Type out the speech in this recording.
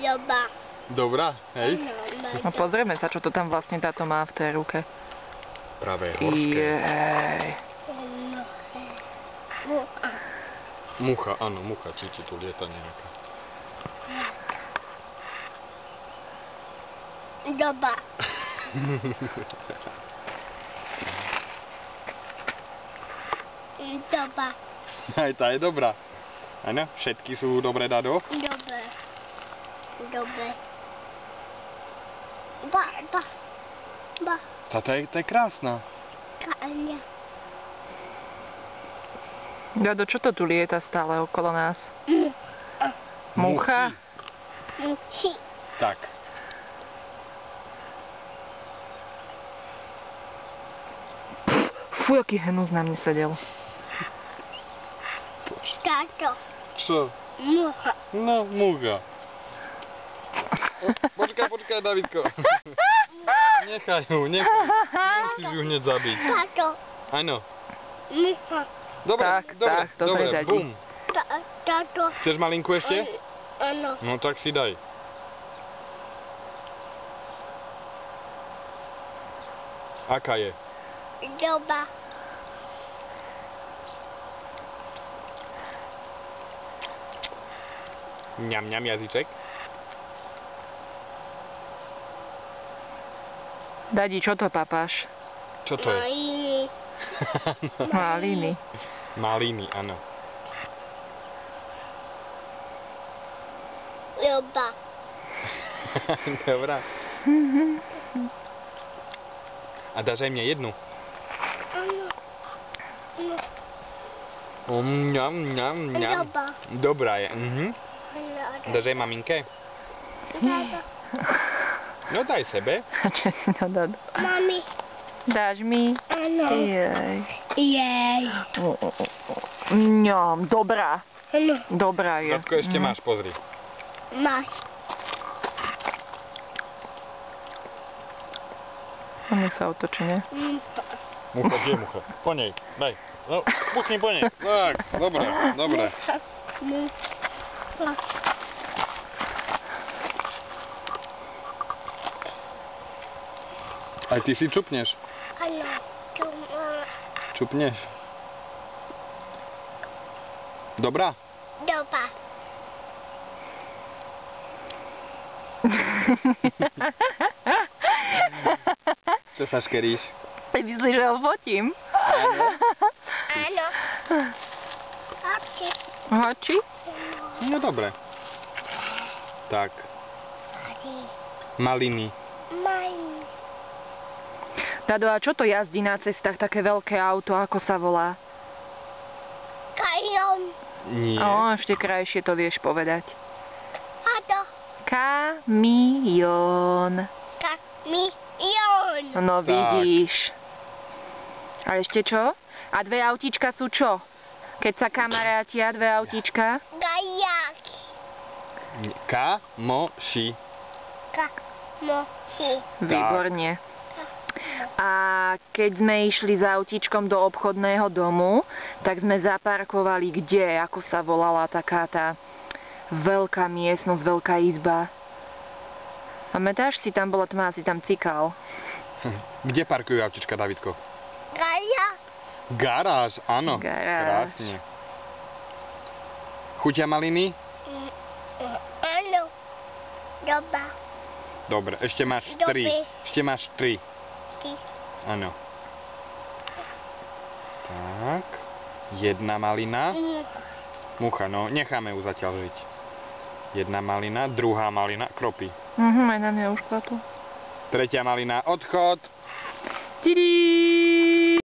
Doba. Dobrá, hej? No pozrieme sa, čo to tam vlastne táto má v tej ruke. Pravé horské. Jej. Mucha, áno, mucha, či ti tu lieta nejaká. Doba. Doba. Aj tá je dobrá. Áno, všetky sú dobré, Dado? Dobre. Dobre. Ba. Táto je krásna. Káňa. Dado, čo to tu lieta stále okolo nás? Mucha? Muchy. Tak. Fú, aký hnus na mne sedel. Táto. Čo? Mucha. No, mucha. Počkaj, Davidko. Nechaj ju. Nemusíš ju hneď zabiť. Táto. Áno. Mucha. Dobre, Tak, dobre, Dadi. bum. Táto. Chceš malinku ešte? Áno. No tak si daj. Aká je? Doba. Ňam, jazyček. Dadi, čo to papáš? Čo to je? Maliny. Maliny, áno. Doba. Dobrá. A dáš aj mne jednu? Áno. Ňam. Doba. Dobrá je. Dáš aj maminke? Doba. No daj sebe. Čo si to Dado? Mami. Dáš mi? Áno. Jej. Jej. Ňam, dobrá. Áno. Dobrá je. Datko, ešte máš, pozri. Máš. A nech sa otočí, ne? Mucha, kde je mucha? Po nej, daj. No, puchni po nej. Tak, dobre. Aj ty si čupneš. Áno. Čupneš. Dobrá? Doba. Čo sa škeríš? Ty myslíš, že ho fotím? Áno. Áno. Oči. Hoči? No dobre. Tak, maliny. Mami. Dado, a čo to jazdí na cestách, také veľké auto, ako sa volá? Kajon. Nie. Ešte krajšie to vieš povedať. Táto. Kamión. Kamión. No Tak. vidíš. A ešte čo? A dve autíčka sú čo? Keď sa kamarátia, dve autíčka? Gajáky. Kamoši. Kamoši. Výborne. A keď sme išli s autíčkom do obchodného domu, tak sme zaparkovali kde? Ako sa volala taká tá veľká miestnosť, veľká izba? Pamätáš, si tam bola tma, si tam cikal. Kde parkujú autička, Davidko? Gaja. Garáž, áno. Garáž. Krásne. Chutia maliny? Áno. Doba. Dobre, ešte máš Dobre. 3. Ešte máš 3. Ty. Áno. Tak. Jedna malina. Mucha, no, necháme ju zatiaľ žiť. Jedna malina, druhá malina, kropí. Aj na mňa už klapú. Tretia malina, odchod. Tidí!